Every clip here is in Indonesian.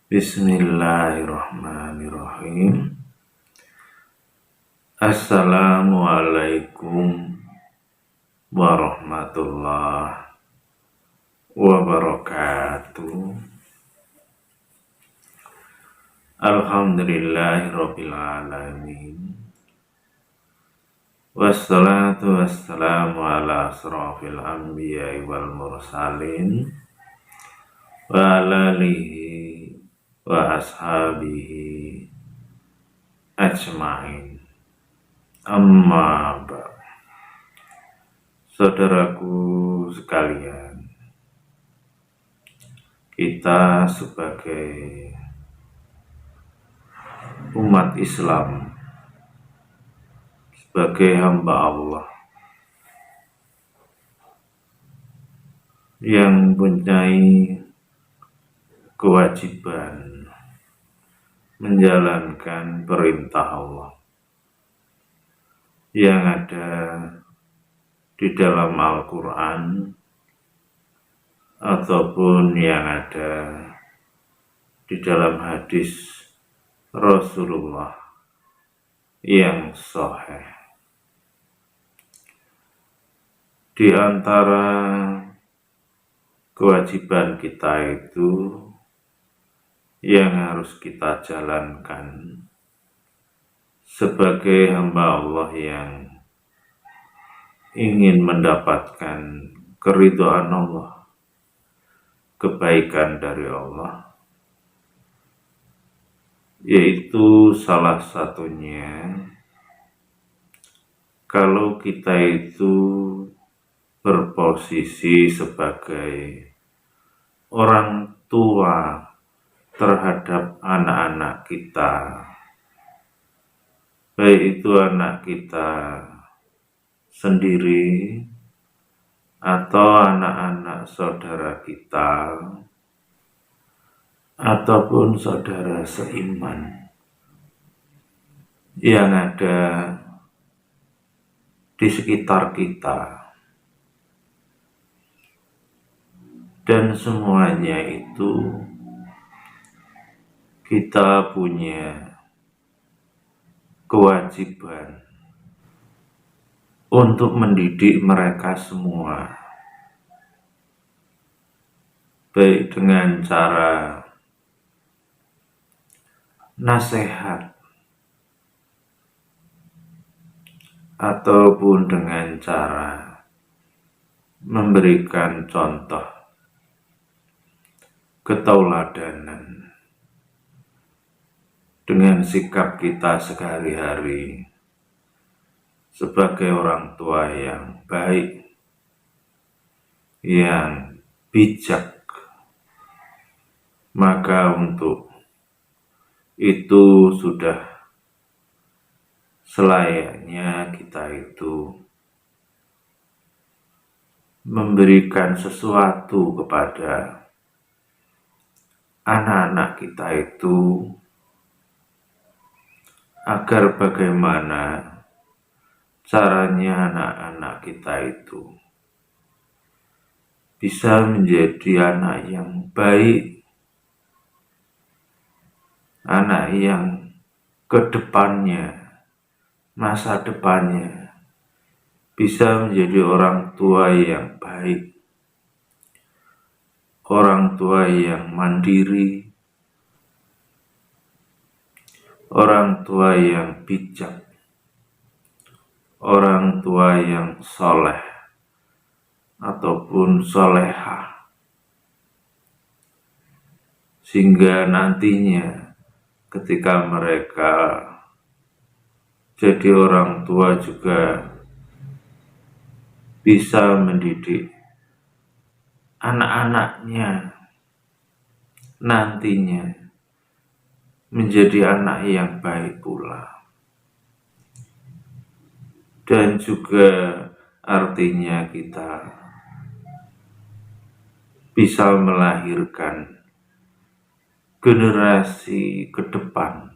Bismillahirrahmanirrahim. Assalamualaikum warahmatullahi wabarakatuh. Alhamdulillahirabbil alamin. Wassalatu wassalamu ala asrofil anbiya'i wal mursalin wa ala alihi wa ashabihi ajma'in. Amma ba'd. Saudaraku sekalian, kita sebagai umat Islam, sebagai hamba Allah yang mempunyai kewajiban menjalankan perintah Allah yang ada di dalam Al-Quran ataupun yang ada di dalam hadis Rasulullah yang sahih. Di antara kewajiban kita itu yang harus kita jalankan sebagai hamba Allah yang ingin mendapatkan keridhaan Allah, kebaikan dari Allah, yaitu salah satunya kalau kita itu berposisi sebagai orang tua terhadap anak-anak kita, baik itu anak kita sendiri atau anak-anak saudara kita ataupun saudara seiman yang ada di sekitar kita, dan semuanya itu kita punya kewajiban untuk mendidik mereka semua, baik dengan cara nasihat ataupun dengan cara memberikan contoh ketauladanan dengan sikap kita sehari-hari sebagai orang tua yang baik, yang bijak. Maka untuk itu sudah selayaknya kita itu memberikan sesuatu kepada anak-anak kita itu, agar bagaimana caranya anak-anak kita itu bisa menjadi anak yang baik, anak yang kedepannya, masa depannya bisa menjadi orang tua yang baik, orang tua yang mandiri, orang tua yang bijak, orang tua yang soleh ataupun solehah, sehingga nantinya ketika mereka jadi orang tua juga bisa mendidik anak-anaknya nantinya menjadi anak yang baik pula. Dan juga artinya kita bisa melahirkan generasi ke depan,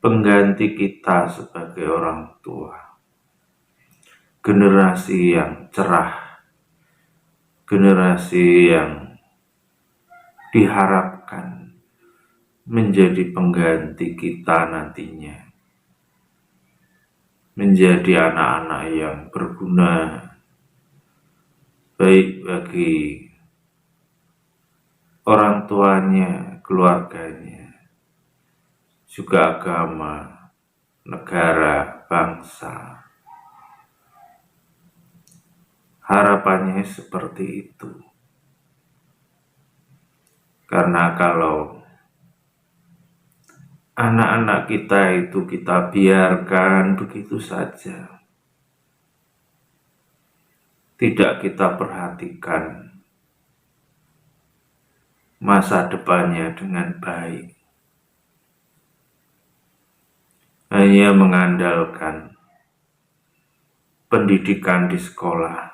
pengganti kita sebagai orang tua, generasi yang cerah, generasi yang diharapkan menjadi pengganti kita nantinya, menjadi anak-anak yang berguna baik bagi orang tuanya, keluarganya, juga agama, negara, bangsa. Harapannya seperti itu. Karena kalau anak-anak kita itu kita biarkan begitu saja, tidak kita perhatikan masa depannya dengan baik, hanya mengandalkan pendidikan di sekolah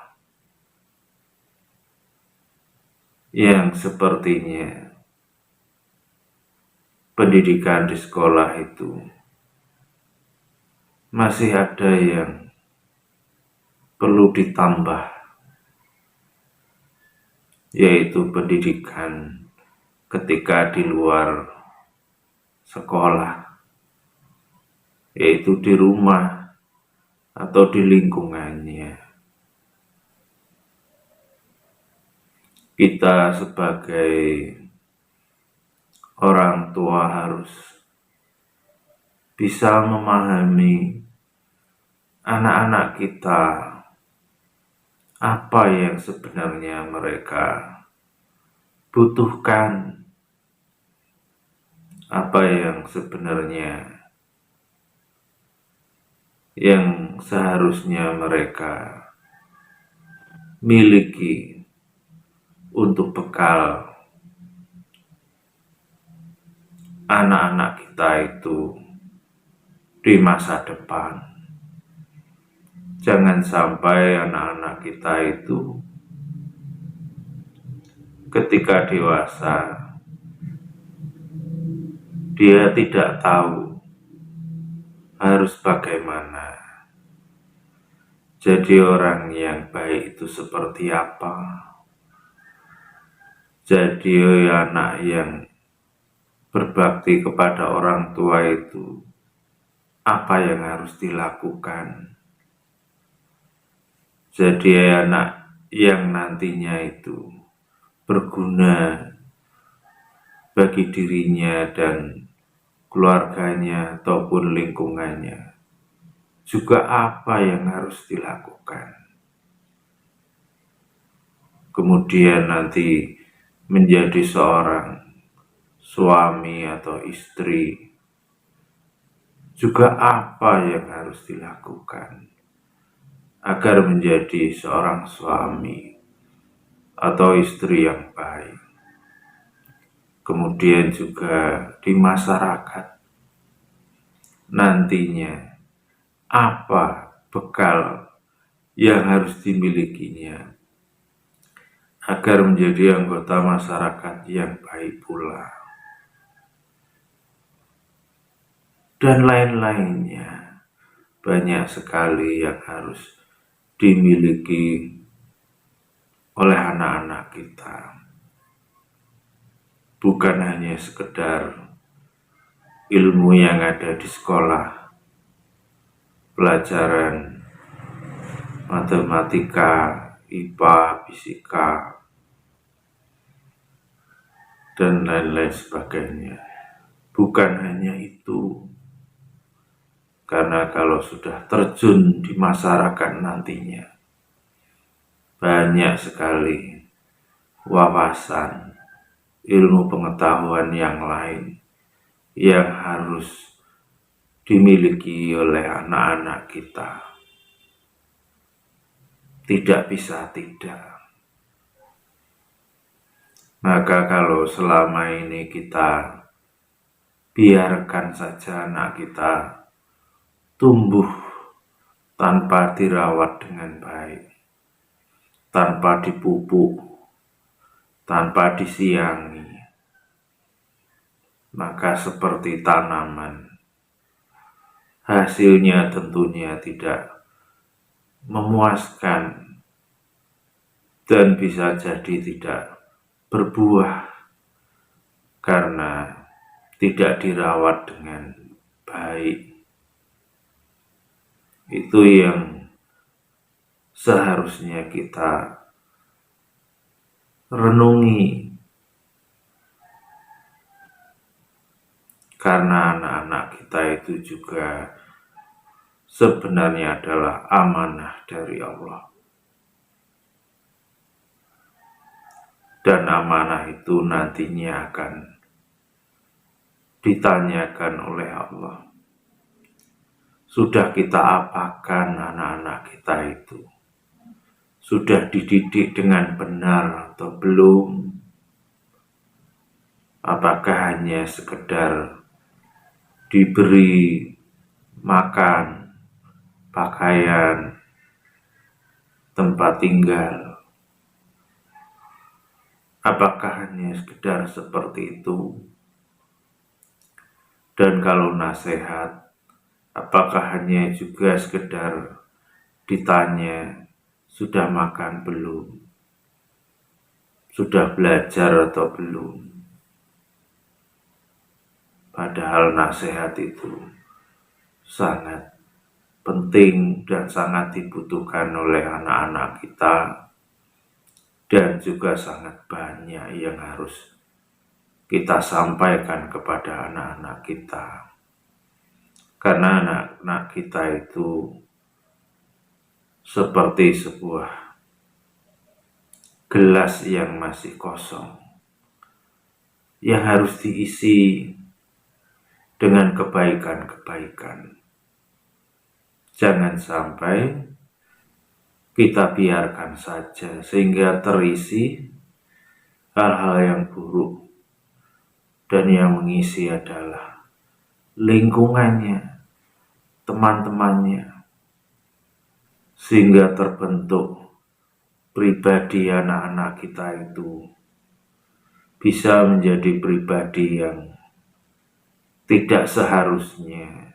yang sepertinya pendidikan di sekolah itu masih ada yang perlu ditambah, yaitu pendidikan ketika di luar sekolah, yaitu di rumah atau di lingkungannya. Kita sebagai orang tua harus bisa memahami anak-anak kita, apa yang sebenarnya mereka butuhkan, apa yang sebenarnya yang seharusnya mereka miliki untuk bekal anak-anak kita itu di masa depan. Jangan sampai anak-anak kita itu ketika dewasa dia tidak tahu harus bagaimana jadi orang yang baik itu seperti apa, jadi anak yang berbakti kepada orang tua itu apa yang harus dilakukan, jadi anak yang nantinya itu berguna bagi dirinya dan keluarganya ataupun lingkungannya, juga apa yang harus dilakukan. Kemudian nanti menjadi seorang suami atau istri, juga apa yang harus dilakukan agar menjadi seorang suami atau istri yang baik. Kemudian juga di masyarakat nantinya apa bekal yang harus dimilikinya agar menjadi anggota masyarakat yang baik pula, dan lain-lainnya. Banyak sekali yang harus dimiliki oleh anak-anak kita, bukan hanya sekedar ilmu yang ada di sekolah, pelajaran matematika, IPA, fisika, dan lain-lain sebagainya. Bukan hanya itu, karena kalau sudah terjun di masyarakat nantinya, banyak sekali wawasan, ilmu pengetahuan yang lain yang harus dimiliki oleh anak-anak kita. Tidak bisa tidak. Maka kalau selama ini kita biarkan saja anak kita tumbuh tanpa dirawat dengan baik, tanpa dipupuk, tanpa disiangi, maka seperti tanaman, hasilnya tentunya tidak memuaskan dan bisa jadi tidak berbuah, karena tidak dirawat dengan baik. Itu yang seharusnya kita renungi, karena anak-anak kita itu juga sebenarnya adalah amanah dari Allah. Dan amanah itu nantinya akan ditanyakan oleh Allah. Sudah kita apakan anak-anak kita itu? Sudah dididik dengan benar atau belum? Apakah hanya sekedar diberi makan, pakaian, tempat tinggal? Apakah hanya sekedar seperti itu? Dan kalau nasihat, apakah hanya juga sekedar ditanya, sudah makan belum? Sudah belajar atau belum? Padahal nasihat itu sangat penting dan sangat dibutuhkan oleh anak-anak kita, dan juga sangat banyak yang harus kita sampaikan kepada anak-anak kita. Karena anak-anak kita itu seperti sebuah gelas yang masih kosong, yang harus diisi dengan kebaikan-kebaikan. Jangan sampai kita biarkan saja sehingga terisi hal-hal yang buruk, dan yang mengisi adalah lingkungannya, teman-temannya, sehingga terbentuk pribadi anak-anak kita itu bisa menjadi pribadi yang tidak seharusnya.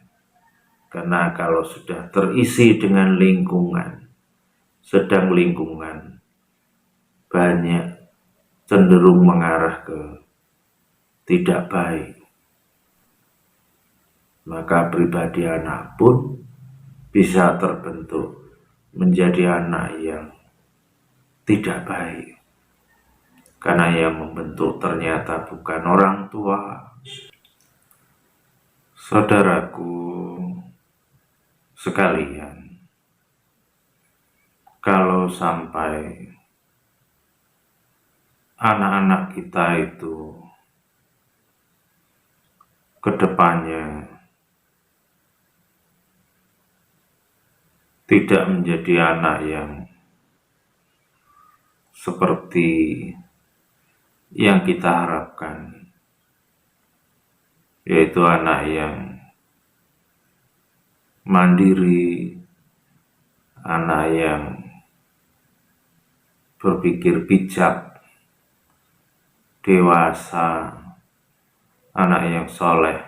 Karena kalau sudah terisi dengan lingkungan, sedang lingkungan banyak cenderung mengarah ke tidak baik, maka pribadi anak pun bisa terbentuk menjadi anak yang tidak baik, karena yang membentuk ternyata bukan orang tua. Saudaraku sekalian, kalau sampai anak-anak kita itu kedepannya tidak menjadi anak yang seperti yang kita harapkan, yaitu anak yang mandiri, anak yang berpikir bijak, dewasa, anak yang soleh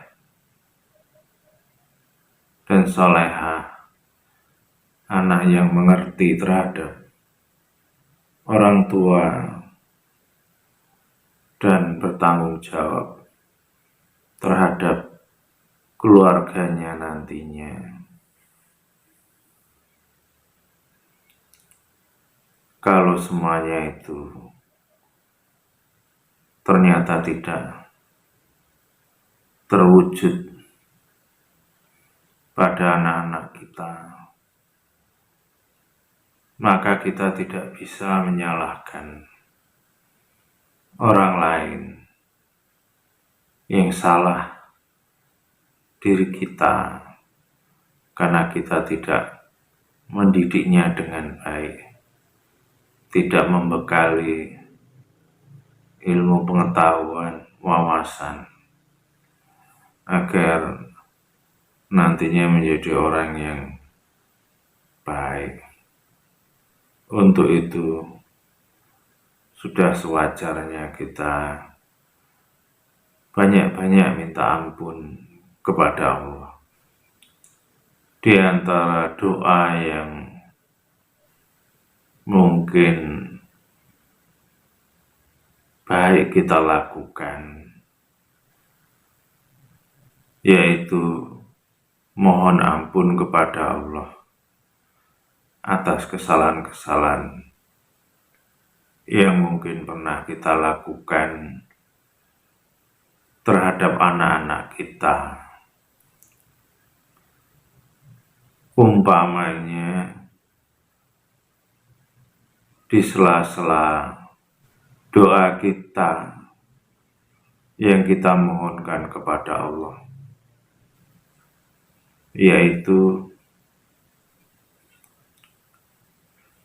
dan solehah, anak yang mengerti terhadap orang tua dan bertanggung jawab terhadap keluarganya nantinya. Kalau semuanya itu ternyata tidak terwujud pada anak-anak kita, maka kita tidak bisa menyalahkan orang lain. Yang salah diri kita, karena kita tidak mendidiknya dengan baik, tidak membekali ilmu pengetahuan, wawasan, agar nantinya menjadi orang yang baik. Untuk itu, sudah sewajarnya kita banyak-banyak minta ampun kepada Allah. Di antara doa yang mungkin baik kita lakukan yaitu mohon ampun kepada Allah atas kesalahan-kesalahan yang mungkin pernah kita lakukan terhadap anak-anak kita. Umpamanya di sela-sela doa kita yang kita mohonkan kepada Allah, yaitu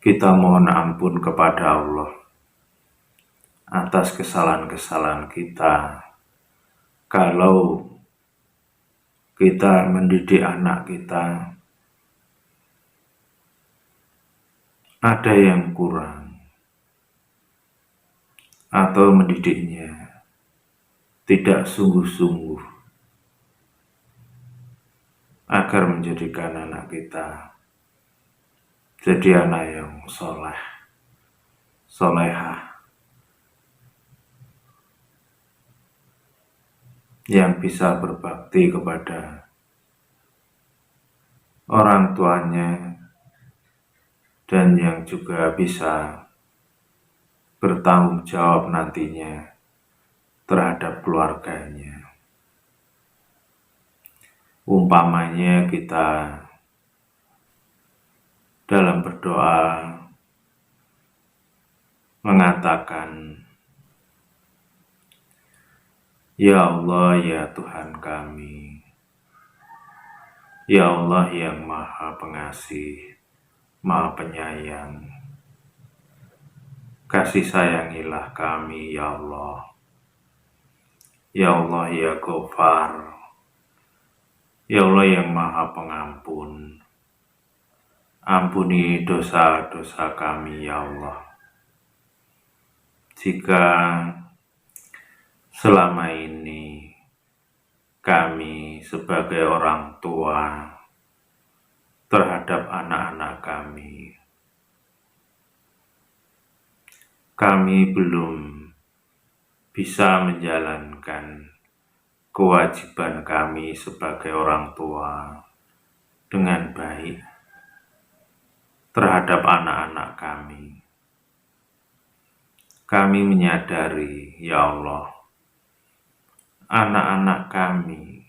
kita mohon ampun kepada Allah atas kesalahan-kesalahan kita. Kalau kita mendidik anak kita ada yang kurang, atau mendidiknya tidak sungguh-sungguh agar menjadikan anak kita jadi anak yang soleh, solehah, yang bisa berbakti kepada orang tuanya dan yang juga bisa bertanggung jawab nantinya terhadap keluarganya. Umpamanya kita dalam berdoa mengatakan, "Ya Allah, ya Tuhan kami, ya Allah yang Maha Pengasih, Maha Penyayang, kasih sayangilah kami, ya Allah. Ya Allah, ya Ghafar, ya Allah yang Maha Pengampun, ampuni dosa-dosa kami, ya Allah. Jika selama ini kami sebagai orang tua terhadap anak-anak kami belum bisa menjalankan kewajiban kami sebagai orang tua dengan baik terhadap anak-anak kami. Kami menyadari, ya Allah, anak-anak kami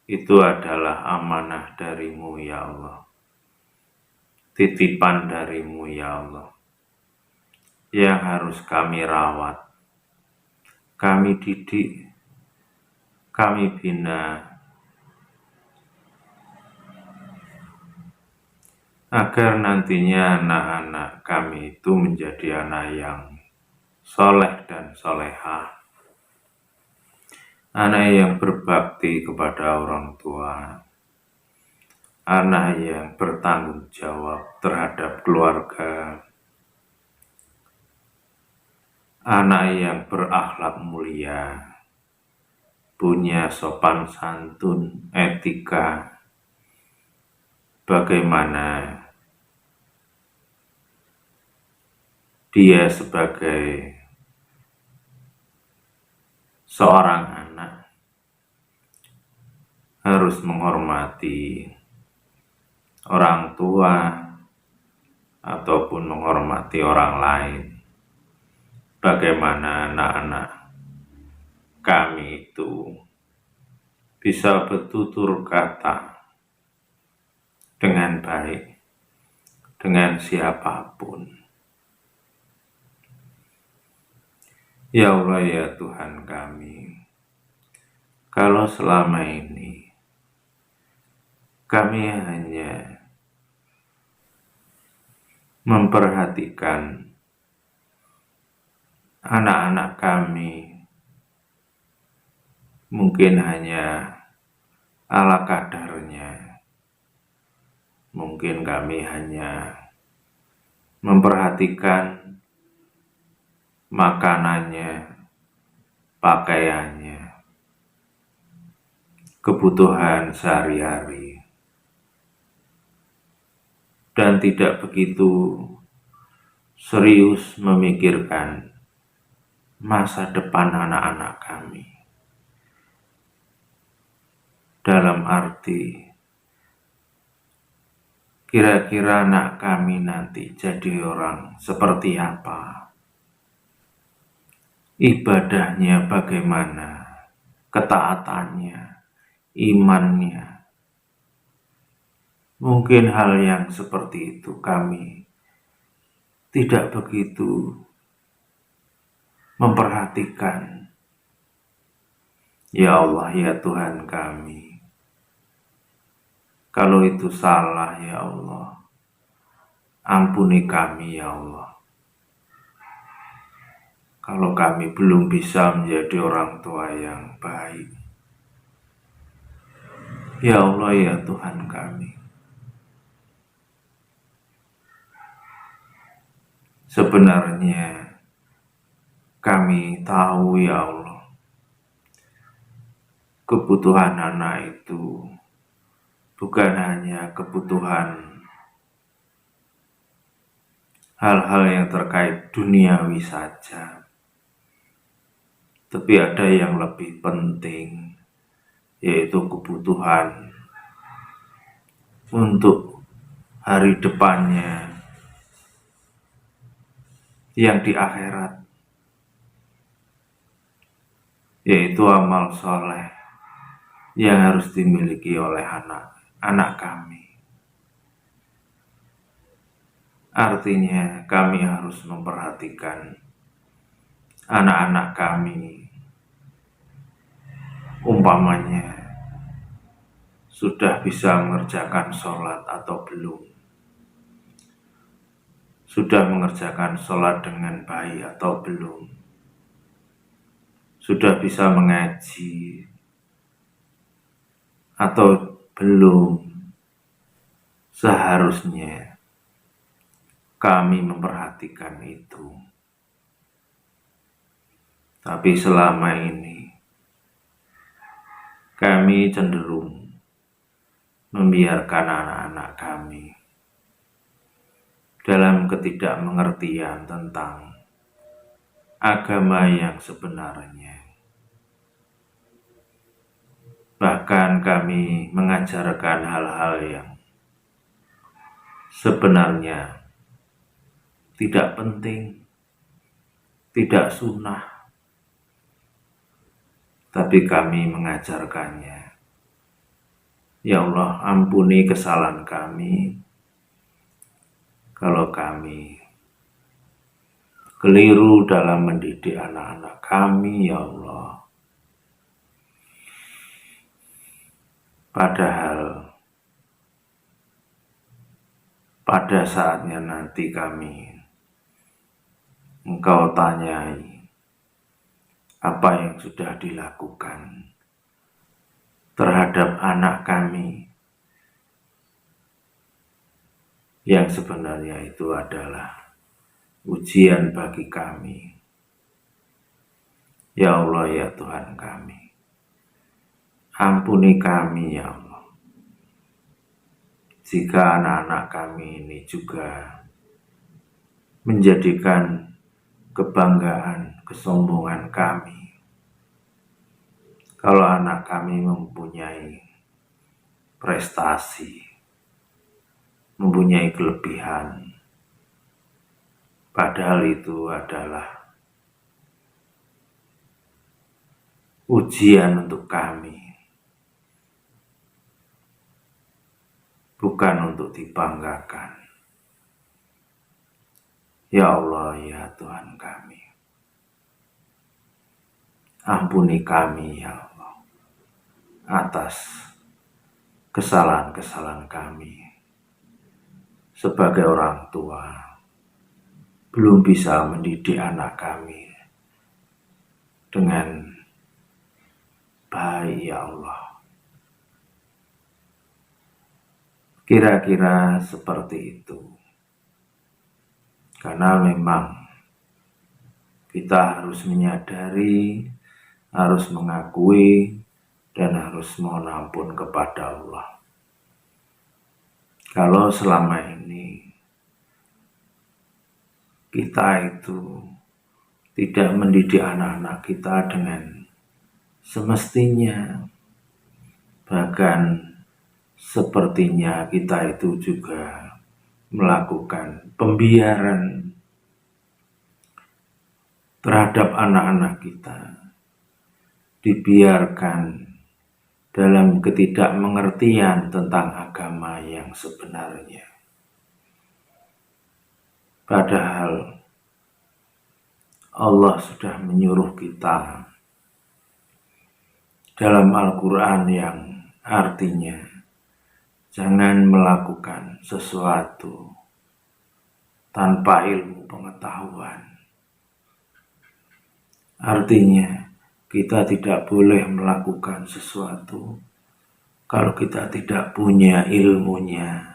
itu adalah amanah darimu, ya Allah. Titipan darimu, ya Allah, yang harus kami rawat, kami didik, kami bina, agar nantinya anak-anak kami itu menjadi anak yang soleh dan solehah, anak yang berbakti kepada orang tua, anak yang bertanggung jawab terhadap keluarga, anak yang berakhlak mulia, punya sopan santun, etika, bagaimana dia sebagai seorang anak harus menghormati orang tua ataupun menghormati orang lain. Bagaimana anak-anak kami itu bisa bertutur kata dengan baik dengan siapapun. Ya Allah, ya Tuhan kami, kalau selama ini kami hanya memperhatikan anak-anak kami, mungkin hanya ala kadarnya, mungkin kami hanya memperhatikan makanannya, pakaiannya, kebutuhan sehari-hari, dan tidak begitu serius memikirkan masa depan anak-anak kami. dalam arti kira-kira anak kami nanti jadi orang seperti apa, ibadahnya bagaimana, ketaatannya, imannya. Mungkin hal yang seperti itu kami tidak begitu memperhatikan. Ya Allah, ya Tuhan kami, kalau itu salah ya Allah, ampuni kami ya Allah. Kalau kami belum bisa menjadi orang tua yang baik, ya Allah ya Tuhan kami, sebenarnya kami tahu ya Allah, kebutuhan anak itu bukan hanya kebutuhan hal-hal yang terkait duniawi saja, tapi ada yang lebih penting, yaitu kebutuhan untuk hari depannya yang di akhirat, yaitu amal soleh yang harus dimiliki oleh anak kami. Artinya kami harus memperhatikan anak-anak kami, umpamanya sudah bisa mengerjakan sholat atau belum, sudah mengerjakan sholat dengan baik atau belum, sudah bisa mengaji atau belum. Seharusnya kami memperhatikan itu. Tapi selama ini kami cenderung membiarkan anak-anak kami dalam ketidakmengertian tentang agama yang sebenarnya. Bahkan kami mengajarkan hal-hal yang sebenarnya tidak penting, tidak sunnah, tapi kami mengajarkannya. Ya Allah, ampuni kesalahan kami kalau kami keliru dalam mendidik anak-anak kami, ya Allah. Padahal pada saatnya nanti Engkau tanyai apa yang sudah dilakukan terhadap anak kami, yang sebenarnya itu adalah ujian bagi kami. Ya Allah, ya Tuhan kami, ampuni kami ya Allah, jika anak-anak kami ini juga menjadikan kebanggaan, kesombongan kami. Kalau anak kami mempunyai prestasi, mempunyai kelebihan, padahal itu adalah ujian untuk kami, bukan untuk dibanggakan. Ya Allah, ya Tuhan kami, ampuni kami ya Allah atas kesalahan-kesalahan kami sebagai orang tua, belum bisa mendidik anak kami dengan baik ya Allah. Kira-kira seperti itu. Karena memang kita harus menyadari, harus mengakui, dan harus mohon ampun kepada Allah. Kalau selama ini kita itu tidak mendidik anak-anak kita dengan semestinya, Bahkan sepertinya kita itu juga melakukan pembiaran terhadap anak-anak kita, dibiarkan dalam ketidakmengertian tentang agama yang sebenarnya. Padahal Allah sudah menyuruh kita dalam Al-Quran yang artinya jangan melakukan sesuatu tanpa ilmu pengetahuan. Artinya kita tidak boleh melakukan sesuatu kalau kita tidak punya ilmunya.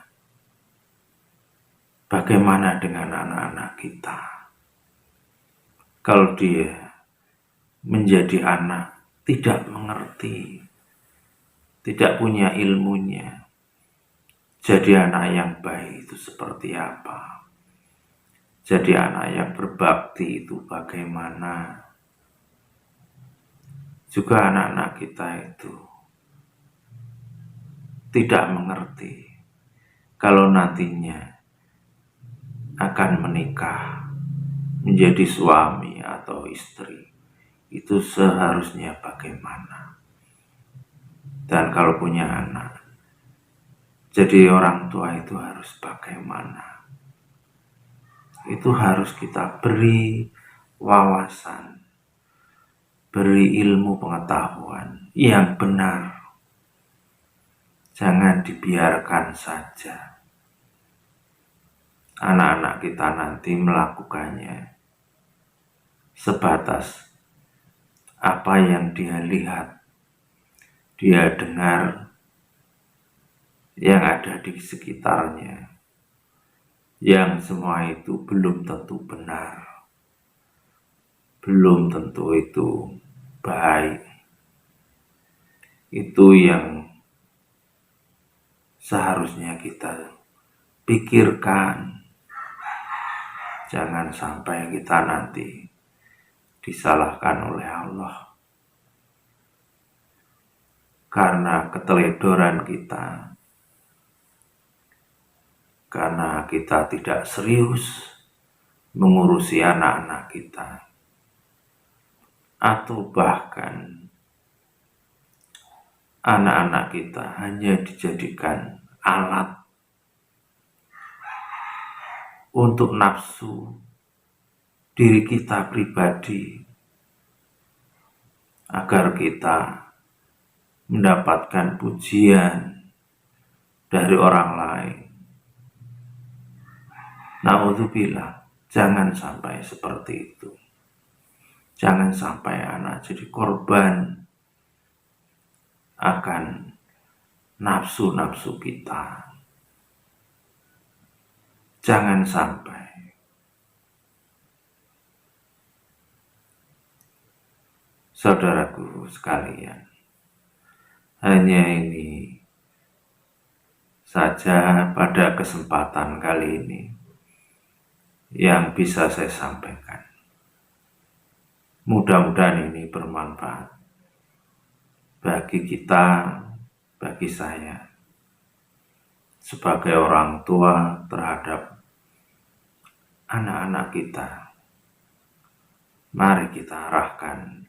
Bagaimana dengan anak-anak kita? Kalau dia menjadi anak tidak mengerti, tidak punya ilmunya, jadi anak yang baik itu seperti apa? Jadi anak yang berbakti itu bagaimana? Juga anak-anak kita itu tidak mengerti kalau nantinya akan menikah, menjadi suami atau istri, itu seharusnya bagaimana. Dan kalau punya anak, jadi orang tua itu harus bagaimana. Itu harus kita beri wawasan, beri ilmu pengetahuan yang benar. Jangan dibiarkan saja anak-anak kita nanti melakukannya sebatas apa yang dia lihat, dia dengar, yang ada di sekitarnya, yang semua itu belum tentu benar, belum tentu itu baik. Itu yang seharusnya kita pikirkan. Jangan sampai kita nanti disalahkan oleh Allah karena keteledoran kita, karena kita tidak serius mengurusi anak-anak kita, atau bahkan anak-anak kita hanya dijadikan alat untuk nafsu diri kita pribadi, agar kita mendapatkan pujian dari orang lain. Na'udzubillah, jangan sampai seperti itu. Jangan sampai anak jadi korban akan nafsu-nafsu kita. Jangan sampai. Saudaraku sekalian, hanya ini saja pada kesempatan kali ini yang bisa saya sampaikan. Mudah-mudahan ini bermanfaat bagi kita, bagi saya, sebagai orang tua terhadap anak-anak kita. Mari kita arahkan,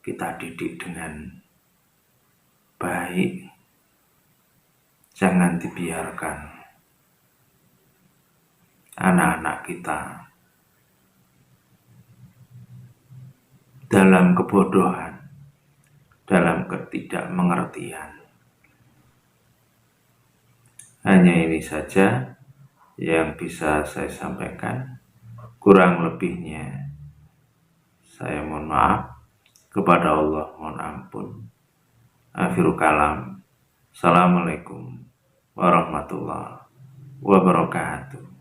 kita didik dengan baik. Jangan dibiarkan anak-anak kita dalam kebodohan, dalam ketidakmengertian. Hanya ini saja yang bisa saya sampaikan. Kurang lebihnya saya mohon maaf. Kepada Allah mohon ampun. Akhirul kalam. Assalamualaikum warahmatullahi wabarakatuh.